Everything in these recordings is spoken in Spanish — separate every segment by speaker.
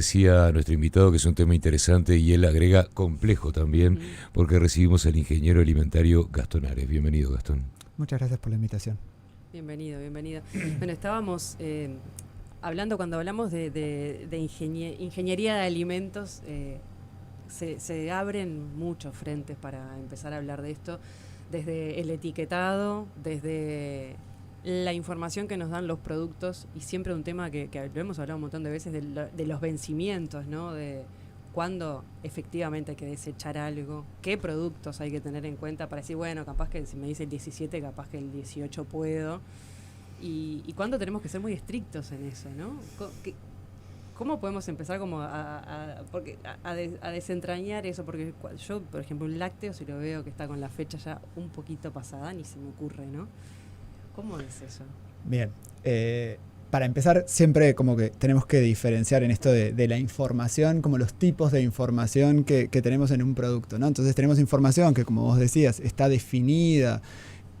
Speaker 1: Decía a nuestro invitado que es un tema interesante y él agrega complejo también, porque recibimos al ingeniero alimentario Gastón Ares. Bienvenido, Gastón.
Speaker 2: Muchas gracias por la invitación.
Speaker 3: Bienvenido, bienvenido. Bueno, estábamos hablando, cuando hablamos de ingeniería de alimentos, se abren muchos frentes para empezar a hablar de esto, desde el etiquetado, desde la información que nos dan los productos, y siempre un tema que lo hemos hablado un montón de veces, de los vencimientos, ¿no? De cuándo efectivamente hay que desechar algo, qué productos hay que tener en cuenta para decir, bueno, capaz que si me dice el 17, capaz que el 18 puedo, y cuándo tenemos que ser muy estrictos en eso, ¿no? ¿Cómo podemos empezar como a desentrañar eso? Porque yo, por ejemplo, un lácteo, si lo veo que está con la fecha ya un poquito pasada, ni se me ocurre, ¿no? ¿Cómo es eso?
Speaker 2: Bien, para empezar siempre como que tenemos que diferenciar en esto de la información, como los tipos de información que tenemos en un producto, ¿no? Entonces tenemos información que, como vos decías, está definida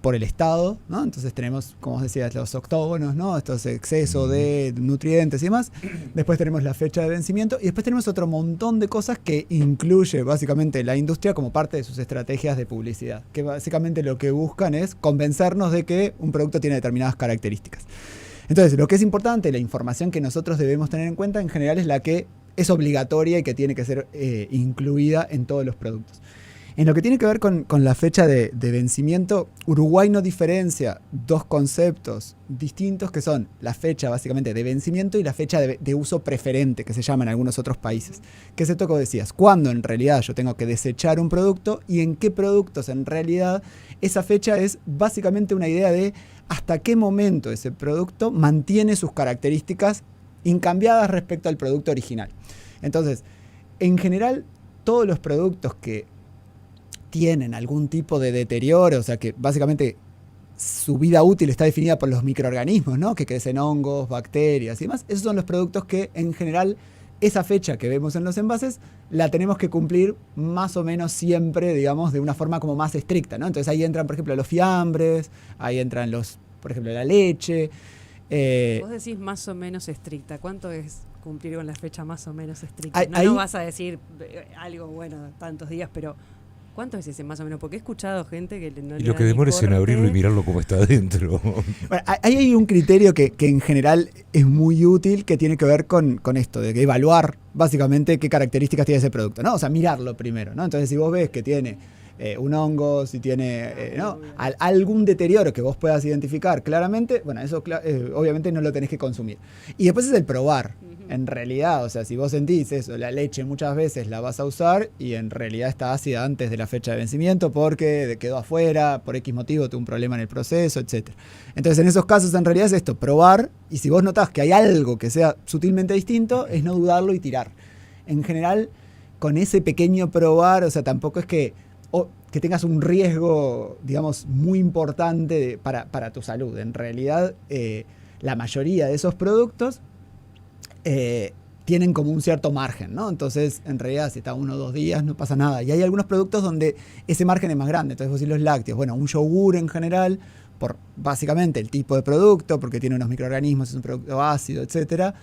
Speaker 2: por el Estado, ¿no? Entonces tenemos, como vos decías, los octógonos, ¿no? Estos excesos de nutrientes y demás. Después tenemos la fecha de vencimiento y después tenemos otro montón de cosas que incluye básicamente la industria como parte de sus estrategias de publicidad, que básicamente lo que buscan es convencernos de que un producto tiene determinadas características. Entonces, lo que es importante, la información que nosotros debemos tener en cuenta en general es la que es obligatoria y que tiene que ser incluida en todos los productos. En lo que tiene que ver con la fecha de vencimiento, Uruguay no diferencia dos conceptos distintos que son la fecha básicamente de vencimiento y la fecha de uso preferente, que se llama en algunos otros países. Que es esto que decías, cuándo en realidad yo tengo que desechar un producto y en qué productos en realidad esa fecha es básicamente una idea de hasta qué momento ese producto mantiene sus características incambiadas respecto al producto original. Entonces, en general, todos los productos que tienen algún tipo de deterioro, o sea que básicamente su vida útil está definida por los microorganismos, ¿no? Que crecen hongos, bacterias y demás. Esos son los productos que en general esa fecha que vemos en los envases la tenemos que cumplir más o menos siempre, digamos, de una forma como más estricta, ¿no? Entonces ahí entran, por ejemplo, los fiambres, ahí entran por ejemplo, la leche.
Speaker 3: Vos decís más o menos estricta. ¿Cuánto es cumplir con la fecha más o menos estricta? No vas a decir algo, bueno, tantos días, pero ¿cuánto es ese más o menos? Porque he escuchado gente que no le
Speaker 1: Y lo que demora es en abrirlo y mirarlo como está adentro.
Speaker 2: Bueno, ahí hay un criterio que en general es muy útil, que tiene que ver con esto, de que evaluar básicamente qué características tiene ese producto, ¿no? O sea, mirarlo primero, ¿no? Entonces, si vos ves que tiene un hongo, si tiene ¿no? algún deterioro que vos puedas identificar claramente, bueno, eso obviamente no lo tenés que consumir. Y después es el probar. En realidad, o sea, si vos sentís eso, la leche muchas veces la vas a usar y en realidad está ácida antes de la fecha de vencimiento porque quedó afuera, por X motivo tuvo un problema en el proceso, etc. Entonces, en esos casos, en realidad es esto, probar, y si vos notás que hay algo que sea sutilmente distinto, es no dudarlo y tirar. En general, con ese pequeño probar, o sea, tampoco es que tengas un riesgo, digamos, muy importante para tu salud. En realidad, la mayoría de esos productos tienen como un cierto margen, ¿no? Entonces, en realidad, si está 1 o 2 días, no pasa nada. Y hay algunos productos donde ese margen es más grande. Entonces, vos decís los lácteos. Bueno, un yogur en general, por básicamente el tipo de producto, porque tiene unos microorganismos, es un producto ácido, etcétera.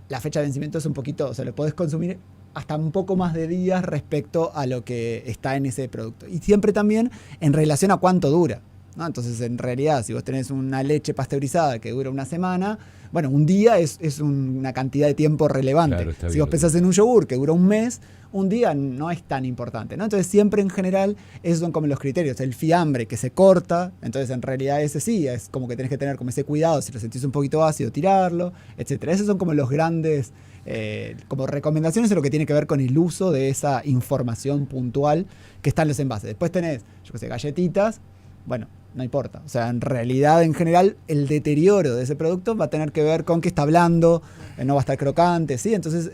Speaker 2: La fecha de vencimiento es un poquito, o sea, lo podés consumir hasta un poco más de días respecto a lo que está en ese producto. Y siempre también en relación a cuánto dura, ¿no? Entonces, en realidad, si vos tenés una leche pasteurizada que dura una semana, bueno, un día es una cantidad de tiempo relevante. Claro, si vos pensás en un yogur que dura un mes, un día no es tan importante, ¿no? Entonces, siempre en general, esos son como los criterios. El fiambre que se corta, entonces en realidad ese sí, es como que tenés que tener como ese cuidado, si lo sentís un poquito ácido, tirarlo, etcétera. Esos son como los grandes como recomendaciones en lo que tiene que ver con el uso de esa información puntual que está en los envases. Después tenés, yo qué sé, galletitas, bueno, no importa. O sea, en realidad, en general, el deterioro de ese producto va a tener que ver con que está blando, no va a estar crocante, ¿sí? Entonces,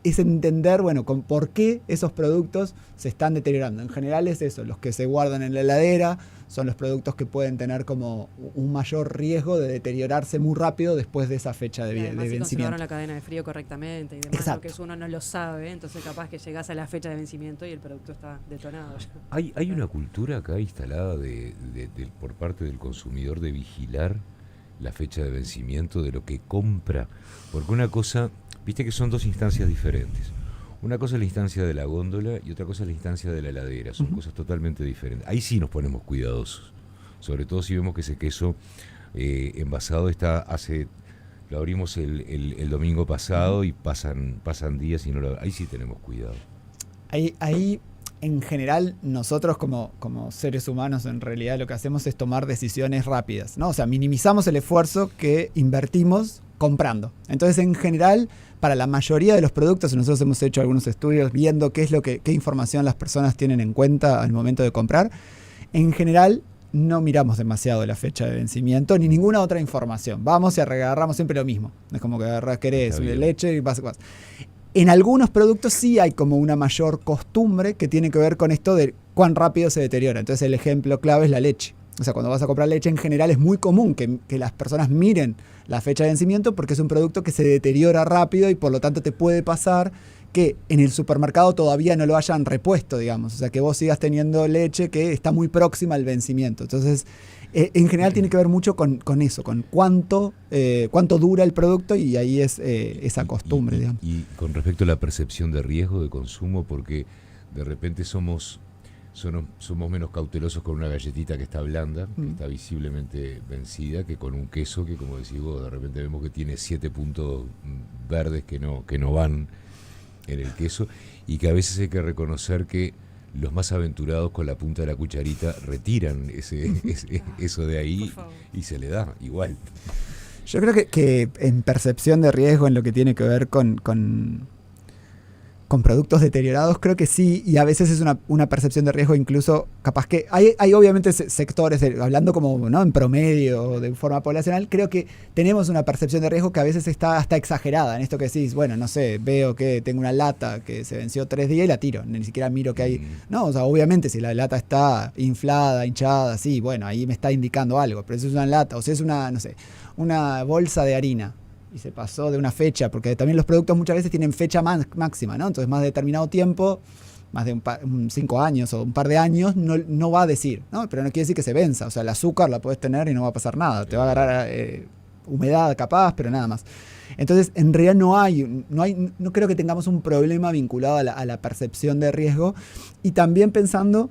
Speaker 2: es entender, bueno, por qué esos productos se están deteriorando. En general es eso, los que se guardan en la heladera son los productos que pueden tener como un mayor riesgo de deteriorarse muy rápido después de esa fecha de vencimiento. Si
Speaker 3: conservaron la cadena de frío correctamente y demás,
Speaker 2: exacto.
Speaker 3: Porque eso uno no lo sabe, entonces capaz que llegás a la fecha de vencimiento y el producto está detonado ya.
Speaker 1: Hay una cultura acá instalada por parte del consumidor de vigilar la fecha de vencimiento de lo que compra, porque una cosa, viste que son dos instancias diferentes. Una cosa es la instancia de la góndola y otra cosa es la instancia de la heladera. Son cosas totalmente diferentes. Ahí sí nos ponemos cuidadosos. Sobre todo si vemos que ese queso envasado lo abrimos el domingo pasado y pasan días y ahí sí tenemos cuidado.
Speaker 2: Ahí en general nosotros como seres humanos en realidad lo que hacemos es tomar decisiones rápidas, ¿no? O sea, minimizamos el esfuerzo que invertimos comprando. Entonces, en general, para la mayoría de los productos, nosotros hemos hecho algunos estudios viendo qué información las personas tienen en cuenta al momento de comprar. En general, no miramos demasiado la fecha de vencimiento ni ninguna otra información. Vamos y agarramos siempre lo mismo. Es como que querés leche y vas. En algunos productos sí hay como una mayor costumbre que tiene que ver con esto de cuán rápido se deteriora. Entonces el ejemplo clave es la leche. O sea, cuando vas a comprar leche en general es muy común que las personas miren la fecha de vencimiento porque es un producto que se deteriora rápido y por lo tanto te puede pasar que en el supermercado todavía no lo hayan repuesto, digamos. O sea, que vos sigas teniendo leche que está muy próxima al vencimiento. Entonces, en general tiene que ver mucho con eso, con cuánto dura el producto y ahí es esa costumbre, digamos.
Speaker 1: Y con respecto a la percepción de riesgo de consumo, porque de repente somos menos cautelosos con una galletita que está blanda, que está visiblemente vencida, que con un queso que, como decís vos, de repente vemos que tiene 7 puntos verdes que no van en el queso, y que a veces hay que reconocer que los más aventurados con la punta de la cucharita retiran eso de ahí y se le da igual.
Speaker 2: Yo creo que en percepción de riesgo, en lo que tiene que ver con productos deteriorados, creo que sí, y a veces es una percepción de riesgo incluso, capaz que hay obviamente sectores, hablando como, ¿no?, en promedio, de forma poblacional, creo que tenemos una percepción de riesgo que a veces está hasta exagerada, en esto que decís, bueno, no sé, veo que tengo una lata que se venció 3 días y la tiro, ni siquiera miro que hay, no, o sea, obviamente si la lata está inflada, hinchada, sí, bueno, ahí me está indicando algo, pero si es una lata, o si es una, no sé, una bolsa de harina, y se pasó de una fecha, porque también los productos muchas veces tienen fecha máxima, ¿no? Entonces, más de determinado tiempo, más de 5 años o un par de años, no va a decir, ¿no? Pero no quiere decir que se venza. O sea, el azúcar la puedes tener y no va a pasar nada. Te va a agarrar humedad capaz, pero nada más. Entonces, en realidad no creo que tengamos un problema vinculado a la percepción de riesgo. Y también pensando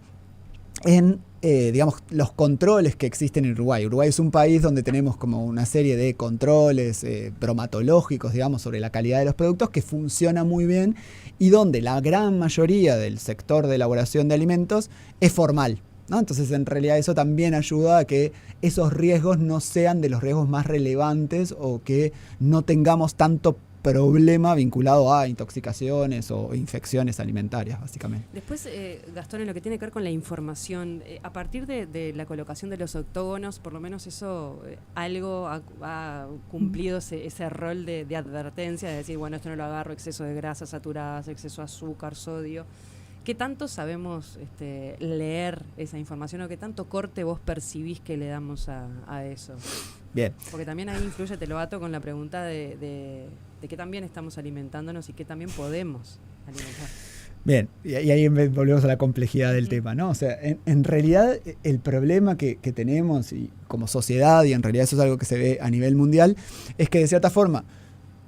Speaker 2: en digamos, los controles que existen en Uruguay. Uruguay es un país donde tenemos como una serie de controles bromatológicos, digamos, sobre la calidad de los productos que funciona muy bien y donde la gran mayoría del sector de elaboración de alimentos es formal, ¿no? Entonces, en realidad eso también ayuda a que esos riesgos no sean de los riesgos más relevantes o que no tengamos tanto problema vinculado a intoxicaciones o infecciones alimentarias, básicamente.
Speaker 3: Después, Gastón, en lo que tiene que ver con la información, a partir de la colocación de los octógonos, por lo menos eso algo ha cumplido ese rol de advertencia, de decir, bueno, esto no lo agarro, exceso de grasas saturadas, exceso de azúcar, sodio. ¿Qué tanto sabemos leer esa información o qué tanto corte vos percibís que le damos a eso?
Speaker 2: Bien.
Speaker 3: Porque también ahí influye, te lo ato con la pregunta de qué también estamos alimentándonos y qué también podemos alimentar.
Speaker 2: Bien, y ahí volvemos a la complejidad del tema, ¿no? O sea, en realidad el problema que tenemos y como sociedad, y en realidad eso es algo que se ve a nivel mundial, es que de cierta forma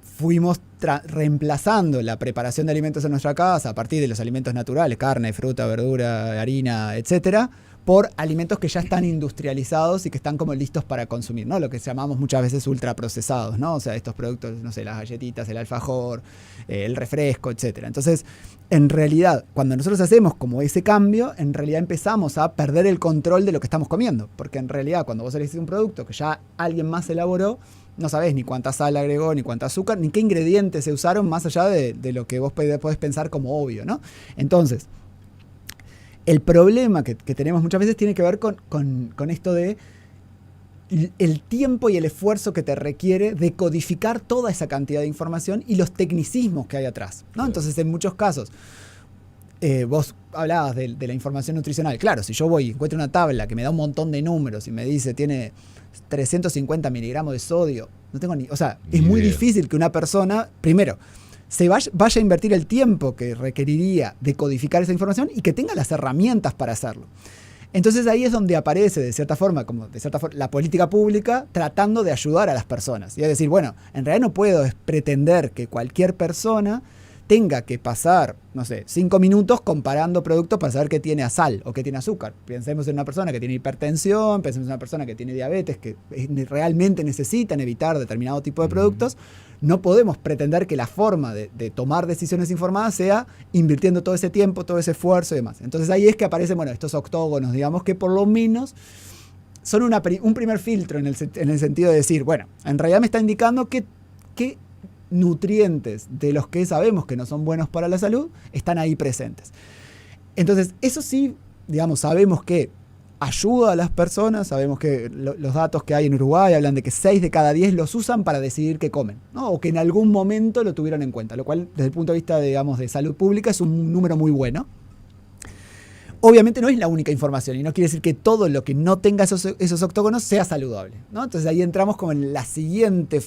Speaker 2: fuimos reemplazando la preparación de alimentos en nuestra casa a partir de los alimentos naturales, carne, fruta, verdura, harina, etcétera, por alimentos que ya están industrializados y que están como listos para consumir, ¿no? Lo que llamamos muchas veces ultraprocesados, ¿no? O sea, estos productos, no sé, las galletitas, el alfajor, el refresco, etcétera. Entonces, en realidad, cuando nosotros hacemos como ese cambio, en realidad empezamos a perder el control de lo que estamos comiendo, porque en realidad cuando vos elegís un producto que ya alguien más elaboró, no sabés ni cuánta sal agregó, ni cuánta azúcar, ni qué ingredientes se usaron más allá de lo que vos podés pensar como obvio, ¿no? Entonces, el problema que tenemos muchas veces tiene que ver con esto de el tiempo y el esfuerzo que te requiere de codificar toda esa cantidad de información y los tecnicismos que hay atrás, ¿no? Entonces, en muchos casos, vos hablabas de la información nutricional. Claro, si yo voy y encuentro una tabla que me da un montón de números y me dice tiene 350 miligramos de sodio, no tengo o sea, es muy difícil que una persona, primero, se vaya a invertir el tiempo que requeriría de codificar esa información y que tenga las herramientas para hacerlo. Entonces ahí es donde aparece, de cierta forma, la política pública tratando de ayudar a las personas. Y es decir, bueno, en realidad no puedo pretender que cualquier persona tenga que pasar, no sé, 5 minutos comparando productos para saber qué tiene sal o qué tiene azúcar. Pensemos en una persona que tiene hipertensión, pensemos en una persona que tiene diabetes, que realmente necesitan evitar determinado tipo de productos. No podemos pretender que la forma de tomar decisiones informadas sea invirtiendo todo ese tiempo, todo ese esfuerzo y demás. Entonces ahí es que aparecen, bueno, estos octógonos, digamos, que por lo menos son un primer filtro en el sentido de decir, bueno, en realidad me está indicando que nutrientes de los que sabemos que no son buenos para la salud están ahí presentes. Entonces, eso sí, digamos, sabemos que ayuda a las personas, sabemos que los datos que hay en Uruguay hablan de que 6 de cada 10 los usan para decidir qué comen, ¿no? O que en algún momento lo tuvieron en cuenta, lo cual desde el punto de vista, digamos, de salud pública es un número muy bueno. Obviamente no es la única información y no quiere decir que todo lo que no tenga esos octógonos sea saludable, ¿no? Entonces ahí entramos como en la siguiente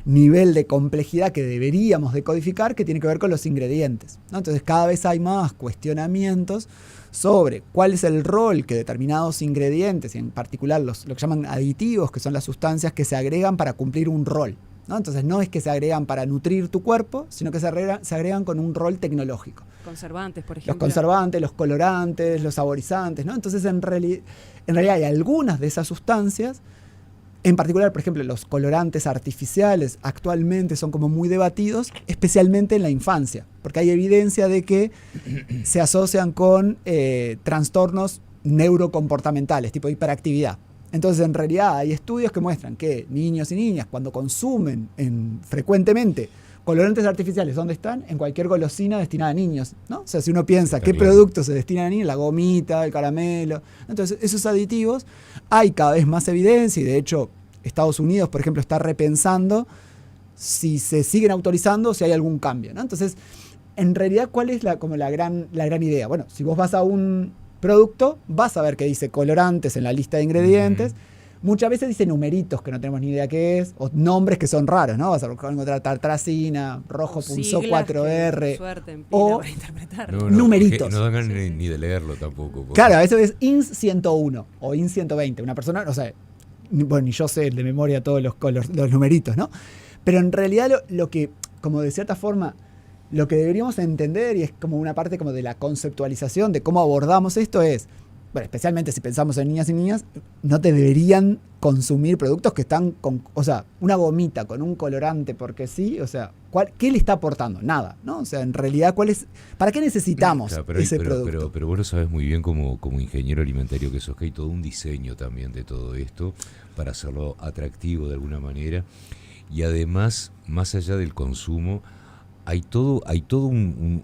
Speaker 2: nivel de complejidad que deberíamos decodificar, que tiene que ver con los ingredientes, ¿no? Entonces cada vez hay más cuestionamientos sobre cuál es el rol que determinados ingredientes, y en particular lo que llaman aditivos, que son las sustancias que se agregan para cumplir un rol, ¿no? Entonces no es que se agregan para nutrir tu cuerpo, sino que se agregan con un rol tecnológico.
Speaker 3: Conservantes, por ejemplo.
Speaker 2: Los conservantes, los colorantes, los saborizantes, ¿no? Entonces en realidad hay algunas de esas sustancias. En particular, por ejemplo, los colorantes artificiales actualmente son como muy debatidos, especialmente en la infancia, porque hay evidencia de que se asocian con trastornos neurocomportamentales, tipo hiperactividad. Entonces, en realidad, hay estudios que muestran que niños y niñas, cuando consumen frecuentemente colorantes artificiales, ¿dónde están? En cualquier golosina destinada a niños, ¿no? O sea, si uno piensa qué productos se destinan a niños, la gomita, el caramelo. Entonces, esos aditivos, hay cada vez más evidencia y de hecho Estados Unidos, por ejemplo, está repensando si se siguen autorizando o si hay algún cambio, ¿no? Entonces, en realidad, ¿cuál es la gran idea? Bueno, si vos vas a un producto, vas a ver que dice colorantes en la lista de ingredientes. Muchas veces dice numeritos que no tenemos ni idea qué es, o nombres que son raros, ¿no? Vas a encontrar tartrazina, rojo punzó 4R,
Speaker 3: suerte,
Speaker 2: o
Speaker 3: para interpretar.
Speaker 2: numeritos.
Speaker 1: No dan ganas ni de leerlo tampoco. Porque...
Speaker 2: Claro, a veces es INS 101 o INS 120. Una persona, o sea, bueno, ni yo sé de memoria todos los numeritos, ¿no? Pero en realidad lo que, como de cierta forma, lo que deberíamos entender, y es como una parte como de la conceptualización de cómo abordamos esto es, bueno, especialmente si pensamos en niñas y niñas, no te deberían consumir productos que están con, o sea, una gomita con un colorante porque sí, o sea, ¿qué le está aportando? Nada, ¿no? O sea, en realidad, ¿para qué necesitamos ese producto?
Speaker 1: Pero vos lo sabés muy bien como ingeniero alimentario que sos, que hay todo un diseño también de todo esto para hacerlo atractivo de alguna manera y además, más allá del consumo, hay todo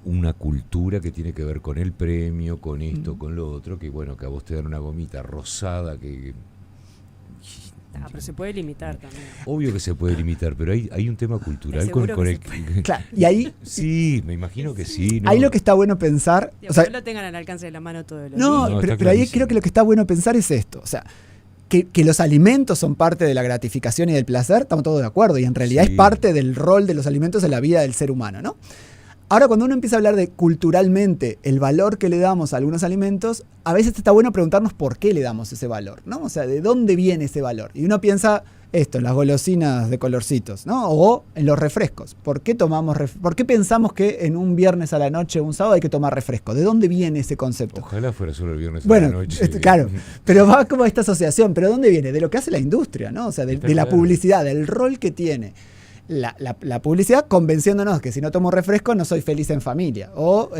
Speaker 1: una cultura que tiene que ver con el premio, con esto, con lo otro, que bueno, que a vos te dan una gomita rosada que
Speaker 3: pero se puede limitar también.
Speaker 1: Obvio que se puede limitar, pero hay un tema cultural con el
Speaker 2: claro, y ahí
Speaker 1: sí, me imagino que sí, ¿no?
Speaker 2: Ahí lo que está bueno pensar,
Speaker 3: o sea, no lo tengan al alcance de la mano todos los
Speaker 2: días. Pero ahí creo que lo que está bueno pensar es esto, o sea, que los alimentos son parte de la gratificación y del placer, estamos todos de acuerdo, y en realidad es parte del rol de los alimentos en la vida del ser humano, ¿no? Ahora, cuando uno empieza a hablar de culturalmente el valor que le damos a algunos alimentos, a veces está bueno preguntarnos por qué le damos ese valor, ¿no? O sea, ¿de dónde viene ese valor? Y uno piensa esto, en las golosinas de colorcitos, ¿no? O en los refrescos. ¿Por qué pensamos que en un viernes a la noche o un sábado hay que tomar refresco? ¿De dónde viene ese concepto?
Speaker 1: Ojalá fuera solo el viernes a la noche.
Speaker 2: Claro, pero va como esta asociación. ¿Pero dónde viene? De lo que hace la industria, ¿no? O sea, de la publicidad, del rol que tiene la publicidad convenciéndonos que si no tomo refresco no soy feliz en familia o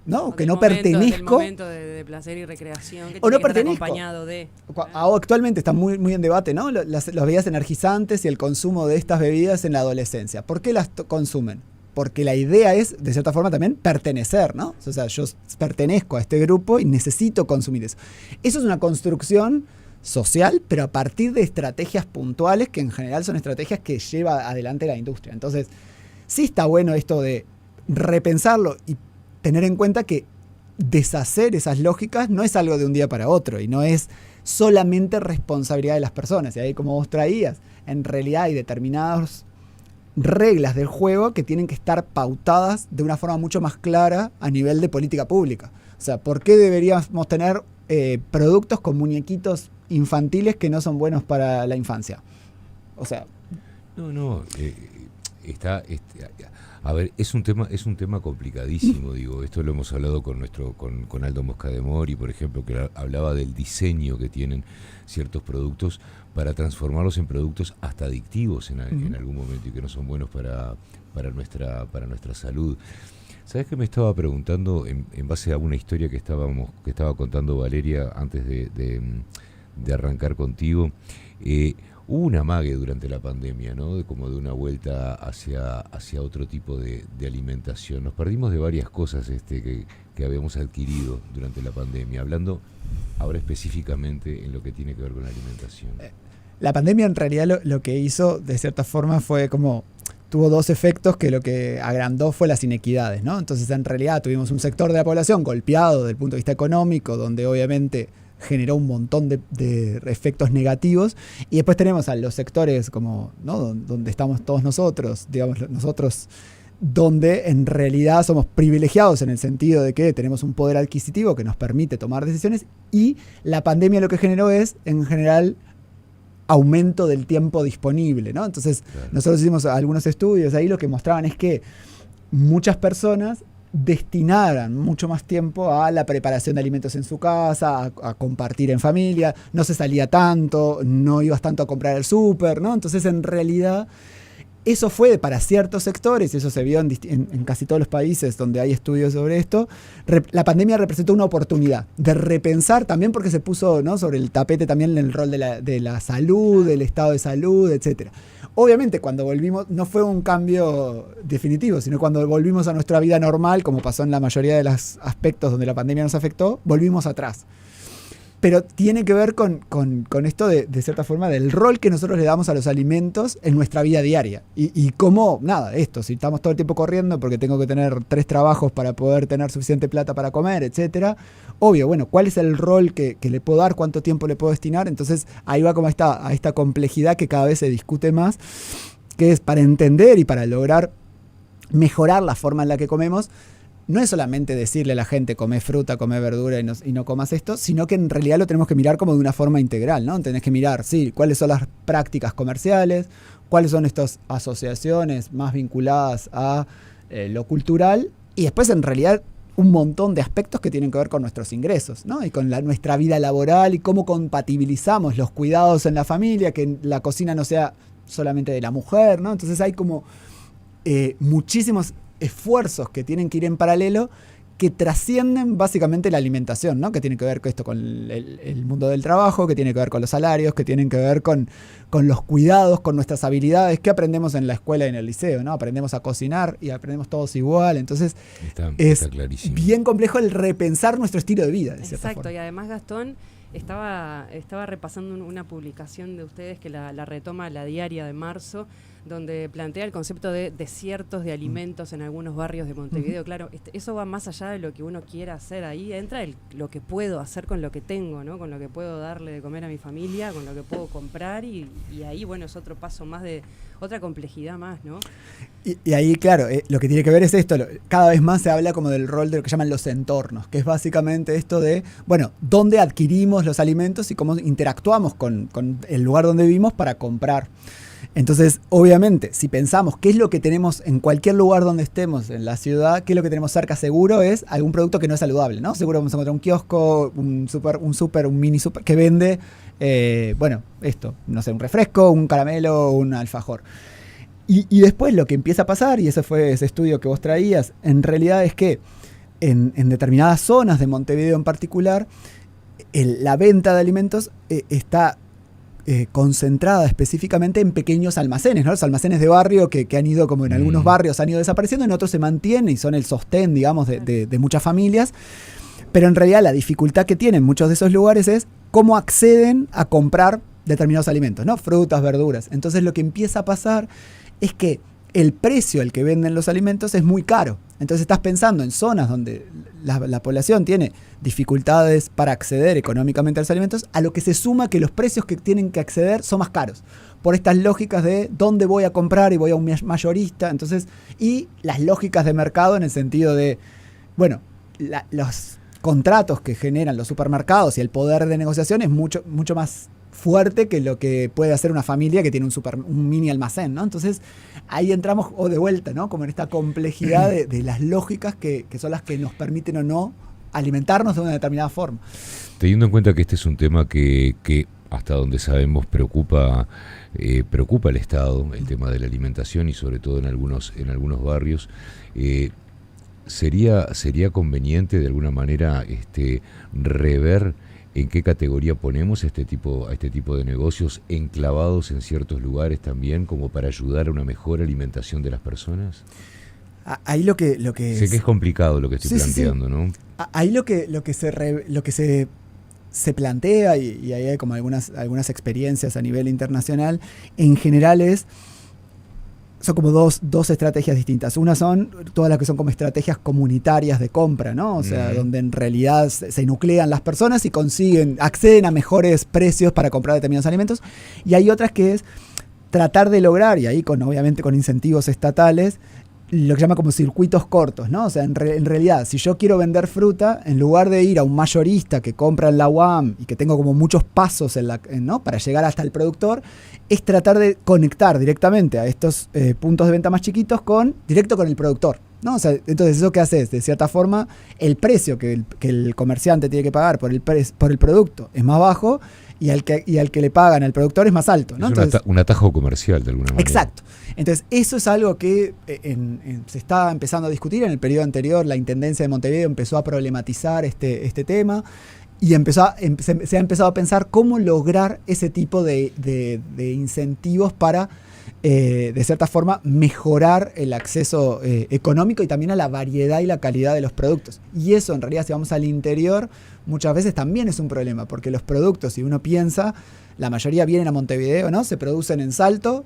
Speaker 2: no, que no pertenezco.
Speaker 3: Del momento de placer y recreación que
Speaker 2: o no
Speaker 3: tiene que estar
Speaker 2: pertenezco.
Speaker 3: acompañado de.
Speaker 2: Actualmente está muy en debate, ¿no? Las bebidas energizantes y el consumo de estas bebidas en la adolescencia. ¿Por qué las consumen? Porque la idea es, de cierta forma, también pertenecer, ¿no? O sea, yo pertenezco a este grupo y necesito consumir eso. Eso es una construcción social, pero a partir de estrategias puntuales que en general son estrategias que lleva adelante la industria. Entonces, sí está bueno esto de repensarlo y tener en cuenta que deshacer esas lógicas no es algo de un día para otro y no es solamente responsabilidad de las personas. Y ahí, como vos traías, en realidad hay determinadas reglas del juego que tienen que estar pautadas de una forma mucho más clara a nivel de política pública. O sea, ¿por qué deberíamos tener productos con muñequitos infantiles que no son buenos para la infancia. O sea...
Speaker 1: No, a ver, es un tema complicadísimo, digo, esto lo hemos hablado con Aldo Moscademori, por ejemplo, que hablaba del diseño que tienen ciertos productos para transformarlos en productos hasta adictivos en algún momento y que no son buenos para nuestra salud. ¿Sabes qué me estaba preguntando en base a una historia que estaba contando Valeria antes de arrancar contigo? Hubo un amague durante la pandemia, ¿no? Como de una vuelta hacia otro tipo de alimentación. Nos perdimos de varias cosas que habíamos adquirido durante la pandemia, hablando ahora específicamente en lo que tiene que ver con la alimentación.
Speaker 2: La pandemia en realidad lo que hizo, de cierta forma, fue como... Tuvo dos efectos que lo que agrandó fue las inequidades, ¿no? Entonces, en realidad, tuvimos un sector de la población golpeado desde el punto de vista económico, donde obviamente generó un montón de efectos negativos, y después tenemos a los sectores como, ¿no? Donde estamos todos nosotros, digamos, nosotros, donde en realidad somos privilegiados en el sentido de que tenemos un poder adquisitivo que nos permite tomar decisiones, y la pandemia lo que generó es, en general, aumento del tiempo disponible, ¿no? Entonces, claro, nosotros hicimos algunos estudios ahí, lo que mostraban es que muchas personas destinaran mucho más tiempo a la preparación de alimentos en su casa, a compartir en familia, no se salía tanto, no ibas tanto a comprar al súper, ¿no? Entonces, en realidad, eso fue para ciertos sectores, y eso se vio en casi todos los países donde hay estudios sobre esto. La pandemia representó una oportunidad de repensar también, porque se puso, ¿no?, sobre el tapete también el rol de la salud, del estado de salud, etc. Obviamente, cuando volvimos, no fue un cambio definitivo, sino cuando volvimos a nuestra vida normal, como pasó en la mayoría de los aspectos donde la pandemia nos afectó, volvimos atrás. Pero tiene que ver con esto de cierta forma del rol que nosotros le damos a los alimentos en nuestra vida diaria. Y cómo, nada, si estamos todo el tiempo corriendo porque tengo que tener 3 trabajos para poder tener suficiente plata para comer, etcétera. Obvio, bueno, ¿cuál es el rol que le puedo dar? ¿Cuánto tiempo le puedo destinar? Entonces ahí va como a esta complejidad que cada vez se discute más, que es para entender y para lograr mejorar la forma en la que comemos. No es solamente decirle a la gente come fruta, come verdura y no comas esto, sino que en realidad lo tenemos que mirar como de una forma integral, ¿no? Tenés que mirar, sí, cuáles son las prácticas comerciales, cuáles son estas asociaciones más vinculadas a lo cultural, y después en realidad un montón de aspectos que tienen que ver con nuestros ingresos, ¿no? Y con nuestra vida laboral y cómo compatibilizamos los cuidados en la familia, que la cocina no sea solamente de la mujer, ¿no? Entonces hay como muchísimos esfuerzos que tienen que ir en paralelo, que trascienden básicamente la alimentación, ¿no? Que tiene que ver con esto, con el mundo del trabajo, que tiene que ver con los salarios, que tienen que ver con los cuidados, con nuestras habilidades, que aprendemos en la escuela y en el liceo, ¿no? Aprendemos a cocinar y aprendemos todos igual, entonces está clarísimo. Bien complejo el repensar nuestro estilo de vida, de cierta forma.
Speaker 3: Exacto, y además Gastón estaba repasando una publicación de ustedes que la retoma La Diaria de marzo, donde plantea el concepto de desiertos de alimentos en algunos barrios de Montevideo. Claro, eso va más allá de lo que uno quiera hacer. Ahí entra lo que puedo hacer con lo que tengo, ¿no? Con lo que puedo darle de comer a mi familia, con lo que puedo comprar, y ahí, bueno, es otro paso más de otra complejidad más, ¿no?
Speaker 2: Y ahí, claro, lo que tiene que ver es esto. Cada vez más se habla como del rol de lo que llaman los entornos, que es básicamente esto de, bueno, dónde adquirimos los alimentos y cómo interactuamos con el lugar donde vivimos para comprar. Entonces, obviamente, si pensamos qué es lo que tenemos en cualquier lugar donde estemos en la ciudad, qué es lo que tenemos cerca seguro, es algún producto que no es saludable, ¿no? Seguro vamos a encontrar un kiosco, un mini super que vende, no sé, un refresco, un caramelo, un alfajor. Y después lo que empieza a pasar, y ese fue ese estudio que vos traías, en realidad es que en determinadas zonas de Montevideo en particular, la venta de alimentos está concentrada específicamente en pequeños almacenes, ¿no? Los almacenes de barrio que han ido, como en algunos barrios han ido desapareciendo, en otros se mantienen y son el sostén, digamos, de muchas familias. Pero en realidad la dificultad que tienen muchos de esos lugares es cómo acceden a comprar determinados alimentos, ¿no? Frutas, verduras. Entonces lo que empieza a pasar es que el precio al que venden los alimentos es muy caro. Entonces estás pensando en zonas donde la población tiene dificultades para acceder económicamente a los alimentos, a lo que se suma que los precios que tienen que acceder son más caros, por estas lógicas de dónde voy a comprar y voy a un mayorista. Entonces, y las lógicas de mercado en el sentido de, bueno, los contratos que generan los supermercados y el poder de negociación es mucho más fuerte que lo que puede hacer una familia que tiene un mini almacén, ¿no? Entonces ahí entramos de vuelta, ¿no? Como en esta complejidad de las lógicas que son las que nos permiten o no alimentarnos de una determinada forma.
Speaker 1: Teniendo en cuenta que este es un tema que hasta donde sabemos preocupa al Estado, el tema de la alimentación y sobre todo en algunos barrios, sería conveniente de alguna manera rever en qué categoría ponemos a este tipo de negocios enclavados en ciertos lugares también, como para ayudar a una mejor alimentación de las personas.
Speaker 2: Ahí lo que
Speaker 1: sé que es complicado lo que estoy planteando, sí. ¿No?
Speaker 2: Ahí lo que se plantea, y ahí hay como algunas experiencias a nivel internacional, en general son como dos estrategias distintas. Una son todas las que son como estrategias comunitarias de compra, ¿no? O sea, donde en realidad se nuclean las personas y acceden a mejores precios para comprar determinados alimentos. Y hay otras que es tratar de lograr, y ahí obviamente con incentivos estatales, lo que se llama como circuitos cortos, ¿no? O sea, en realidad, si yo quiero vender fruta, en lugar de ir a un mayorista que compra en la UAM y que tengo como muchos pasos ¿no? para llegar hasta el productor, es tratar de conectar directamente a estos puntos de venta más chiquitos directo con el productor, ¿no? O sea, entonces eso que hace es, de cierta forma, el precio que el comerciante tiene que pagar por el producto es más bajo y al que le pagan al productor es más alto, ¿no?
Speaker 1: Es un atajo comercial de alguna manera.
Speaker 2: Exacto. Entonces, eso es algo que se está empezando a discutir. En el periodo anterior, la Intendencia de Montevideo empezó a problematizar este tema y se ha empezado a pensar cómo lograr ese tipo de incentivos para, de cierta forma, mejorar el acceso económico y también a la variedad y la calidad de los productos. Y eso, en realidad, si vamos al interior, muchas veces también es un problema, porque los productos, si uno piensa, la mayoría vienen a Montevideo, ¿no? Se producen en Salto,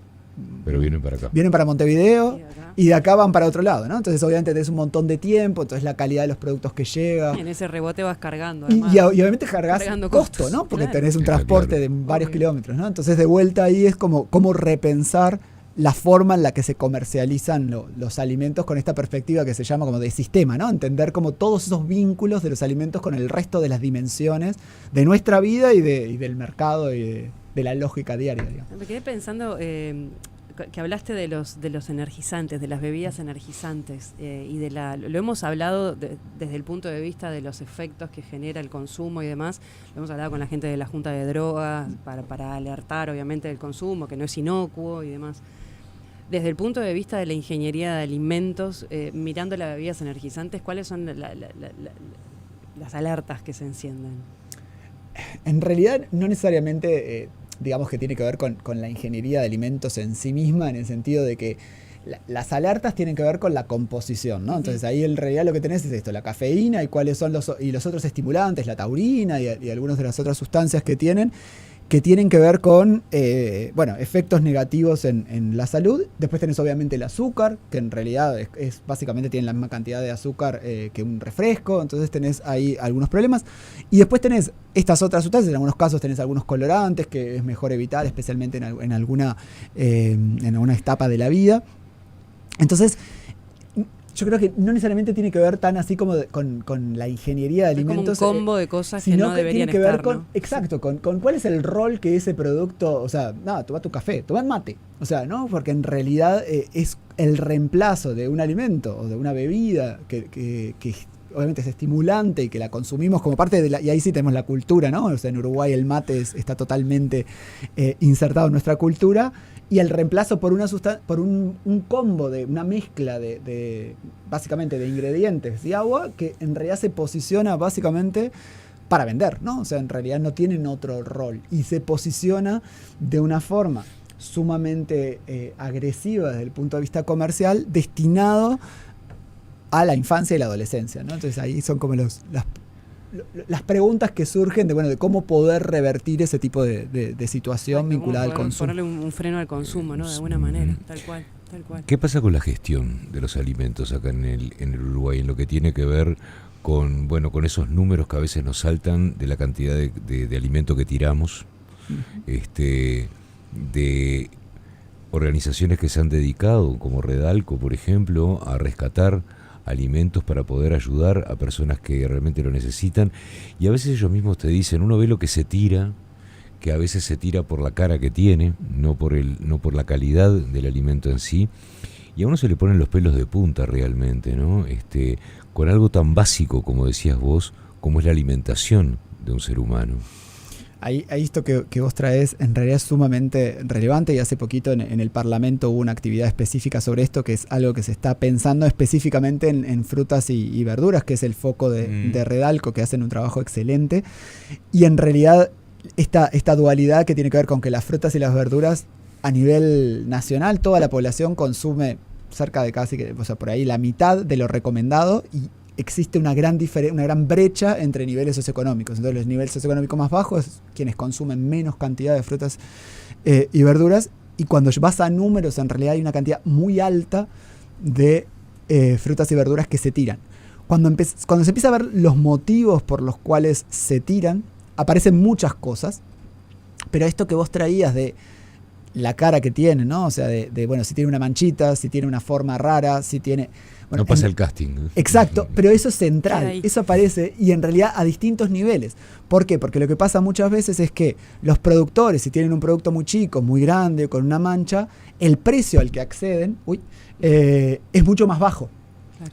Speaker 1: pero vienen para acá.
Speaker 2: Vienen para Montevideo y de acá van para otro lado, ¿no? Entonces obviamente tenés un montón de tiempo, entonces la calidad de los productos que llega.
Speaker 3: En ese rebote vas cargando.
Speaker 2: Y obviamente cargas costo, ¿no? Porque
Speaker 3: claro.
Speaker 2: Tenés un transporte de varios kilómetros, ¿no? Entonces de vuelta ahí es como repensar la forma en la que se comercializan los alimentos con esta perspectiva que se llama como de sistema, ¿no? Entender como todos esos vínculos de los alimentos con el resto de las dimensiones de nuestra vida y del mercado y de la lógica diaria, digamos.
Speaker 3: Me quedé pensando que hablaste de los energizantes, de las bebidas energizantes, y lo hemos hablado desde el punto de vista de los efectos que genera el consumo y demás. Lo hemos hablado con la gente de la Junta de Drogas para alertar obviamente del consumo, que no es inocuo y demás. Desde el punto de vista de la ingeniería de alimentos, mirando las bebidas energizantes, ¿cuáles son las alertas que se encienden?
Speaker 2: En realidad no necesariamente digamos que tiene que ver con la ingeniería de alimentos en sí misma, en el sentido de que las alertas tienen que ver con la composición, ¿no? Entonces ahí en realidad lo que tenés es esto, la cafeína y cuáles son los otros estimulantes, la taurina y algunas de las otras sustancias que tienen que ver con efectos negativos en la salud. Después tenés obviamente el azúcar, que en realidad es básicamente tiene la misma cantidad de azúcar que un refresco, entonces tenés ahí algunos problemas. Y después tenés estas otras sustancias, en algunos casos tenés algunos colorantes que es mejor evitar, especialmente en alguna etapa de la vida. Entonces, yo creo que no necesariamente tiene que ver tan así como con la ingeniería de alimentos.
Speaker 3: Como un combo de cosas que no deberían
Speaker 2: estar, tiene que ver
Speaker 3: con,
Speaker 2: ¿no? Exacto, con cuál es el rol que ese producto, o sea, nada, toma tu café, toma mate, o sea, ¿no? Porque en realidad es el reemplazo de un alimento o de una bebida que obviamente es estimulante y que la consumimos como parte de y ahí sí tenemos la cultura, ¿no? O sea, en Uruguay el mate está totalmente insertado en nuestra cultura. Y el reemplazo por un combo de una mezcla de básicamente de ingredientes y agua que en realidad se posiciona básicamente para vender, ¿no? O sea, en realidad no tienen otro rol y se posiciona de una forma sumamente agresiva desde el punto de vista comercial, destinado a la infancia y la adolescencia, ¿no? Entonces ahí son como las preguntas que surgen de cómo poder revertir ese tipo de situación vinculada al consumo.
Speaker 3: Ponerle un freno al consumo, ¿no? De alguna manera, tal cual.
Speaker 1: ¿Qué pasa con la gestión de los alimentos acá en el Uruguay, en lo que tiene que ver con esos números que a veces nos saltan de la cantidad de alimento que tiramos, de organizaciones que se han dedicado, como Redalco, por ejemplo, a rescatar alimentos para poder ayudar a personas que realmente lo necesitan. Y a veces ellos mismos te dicen, uno ve lo que se tira, que a veces se tira por la cara que tiene, no por la calidad del alimento en sí, y a uno se le ponen los pelos de punta realmente, ¿no? Con algo tan básico, como decías vos, como es la alimentación de un ser humano.
Speaker 2: Ahí esto que vos traes en realidad es sumamente relevante, y hace poquito en el Parlamento hubo una actividad específica sobre esto, que es algo que se está pensando específicamente en frutas y verduras, que es el foco de Redalco, que hacen un trabajo excelente. Y en realidad esta dualidad que tiene que ver con que las frutas y las verduras a nivel nacional, toda la población consume cerca de casi, o sea, por ahí la mitad de lo recomendado, y existe una gran brecha entre niveles socioeconómicos. Entonces los niveles socioeconómicos más bajos es quienes consumen menos cantidad de frutas y verduras, y cuando vas a números en realidad hay una cantidad muy alta de frutas y verduras que se tiran. Cuando se empieza a ver los motivos por los cuales se tiran, aparecen muchas cosas, pero esto que vos traías de la cara que tiene, ¿no? O sea, bueno, si tiene una manchita, si tiene una forma rara, si tiene... Bueno,
Speaker 1: no pasa el casting.
Speaker 2: Exacto, pero eso es central, eso aparece, y en realidad a distintos niveles. ¿Por qué? Porque lo que pasa muchas veces es que los productores, si tienen un producto muy chico, muy grande, con una mancha, el precio al que acceden es mucho más bajo.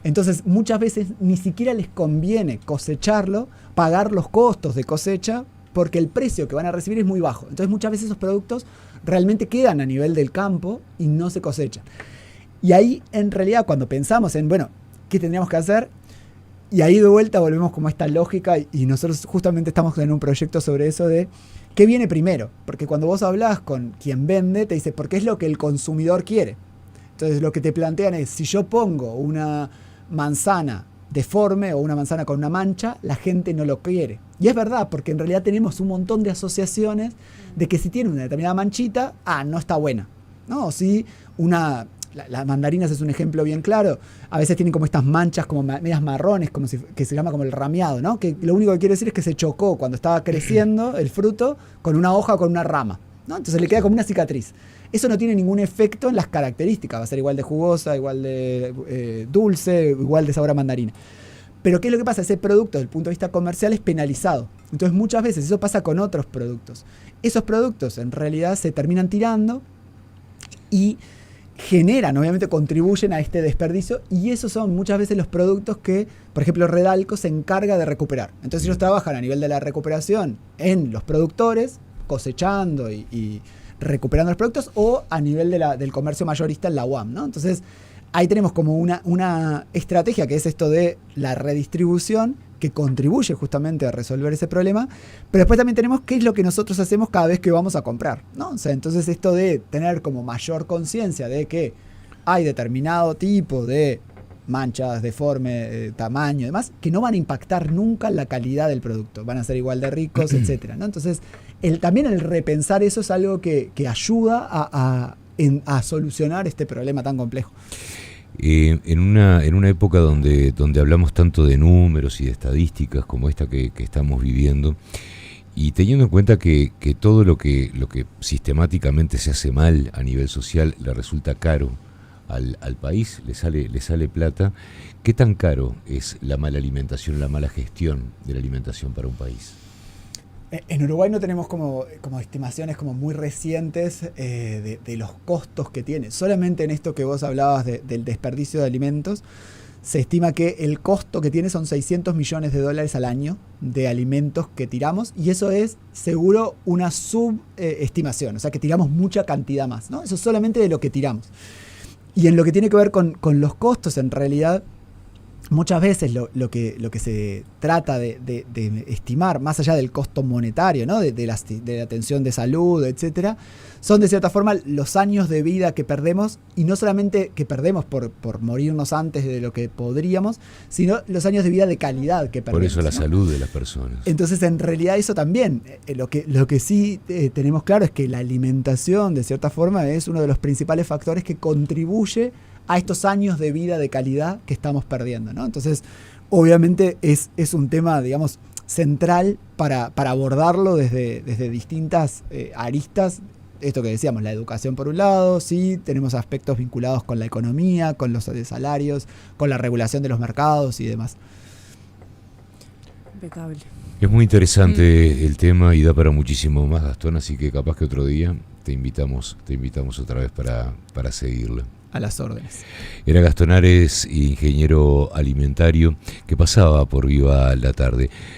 Speaker 2: Entonces muchas veces ni siquiera les conviene cosecharlo, pagar los costos de cosecha, porque el precio que van a recibir es muy bajo. Entonces muchas veces esos productos realmente quedan a nivel del campo y no se cosechan. Y ahí en realidad cuando pensamos en, bueno, ¿qué tendríamos que hacer? Y ahí de vuelta volvemos como a esta lógica, y nosotros justamente estamos en un proyecto sobre eso de ¿qué viene primero? Porque cuando vos hablás con quien vende, te dice, porque es lo que el consumidor quiere. Entonces lo que te plantean es, si yo pongo una manzana deforme o una manzana con una mancha, la gente no lo quiere. Y es verdad, porque en realidad tenemos un montón de asociaciones de que si tiene una determinada manchita, no está buena, ¿no? O si las mandarinas es un ejemplo bien claro, a veces tienen como estas manchas como medias marrones, que se llama como el rameado, ¿no? Que lo único que quiere decir es que se chocó cuando estaba creciendo el fruto con una hoja o con una rama, ¿no? Entonces le queda como una cicatriz. Eso no tiene ningún efecto en las características, va a ser igual de jugosa, igual de dulce, igual de sabor a mandarina. Pero ¿qué es lo que pasa? Ese producto desde el punto de vista comercial es penalizado. Entonces muchas veces eso pasa con otros productos. Esos productos en realidad se terminan tirando y generan, obviamente contribuyen a este desperdicio, y esos son muchas veces los productos que, por ejemplo, Redalco se encarga de recuperar. Entonces ellos trabajan a nivel de la recuperación en los productores, cosechando y recuperando los productos, o a nivel del comercio mayorista en la UAM, ¿no? Entonces ahí tenemos como una estrategia que es esto de la redistribución, que contribuye justamente a resolver ese problema, pero después también tenemos qué es lo que nosotros hacemos cada vez que vamos a comprar, ¿no? O sea, entonces esto de tener como mayor conciencia de que hay determinado tipo de manchas, deforme, tamaño y demás, que no van a impactar nunca la calidad del producto, van a ser igual de ricos, etcétera, ¿no? Entonces, también el repensar eso es algo que ayuda a solucionar este problema tan complejo.
Speaker 1: En una época donde hablamos tanto de números y de estadísticas como esta que estamos viviendo, y teniendo en cuenta que todo lo que sistemáticamente se hace mal a nivel social le resulta caro al país, le sale plata, ¿qué tan caro es la mala alimentación, la mala gestión de la alimentación para un país?
Speaker 2: En Uruguay no tenemos como estimaciones como muy recientes de los costos que tiene. Solamente en esto que vos hablabas del desperdicio de alimentos, se estima que el costo que tiene son $600 millones al año de alimentos que tiramos, y eso es seguro una subestimación, o sea que tiramos mucha cantidad más, ¿no? Eso es solamente de lo que tiramos. Y en lo que tiene que ver con los costos, en realidad, muchas veces lo que se trata de estimar, más allá del costo monetario, ¿no? de la atención de salud, etcétera, son de cierta forma los años de vida que perdemos, y no solamente que perdemos por morirnos antes de lo que podríamos, sino los años de vida de calidad que perdemos.
Speaker 1: Por eso la
Speaker 2: ¿no?
Speaker 1: salud de las personas.
Speaker 2: Entonces, en realidad eso también, lo que sí tenemos claro es que la alimentación, de cierta forma, es uno de los principales factores que contribuye a estos años de vida de calidad que estamos perdiendo, ¿no? Entonces, obviamente es un tema, digamos, central para abordarlo desde distintas aristas, esto que decíamos, la educación por un lado, sí, tenemos aspectos vinculados con la economía, con los salarios, con la regulación de los mercados y demás.
Speaker 3: Impecable.
Speaker 1: Es muy interesante el tema y da para muchísimo más, Gastón, así que capaz que otro día te invitamos otra vez para seguirlo.
Speaker 2: A las órdenes.
Speaker 1: Era Gastón Ares, ingeniero alimentario, que pasaba por Viva la Tarde.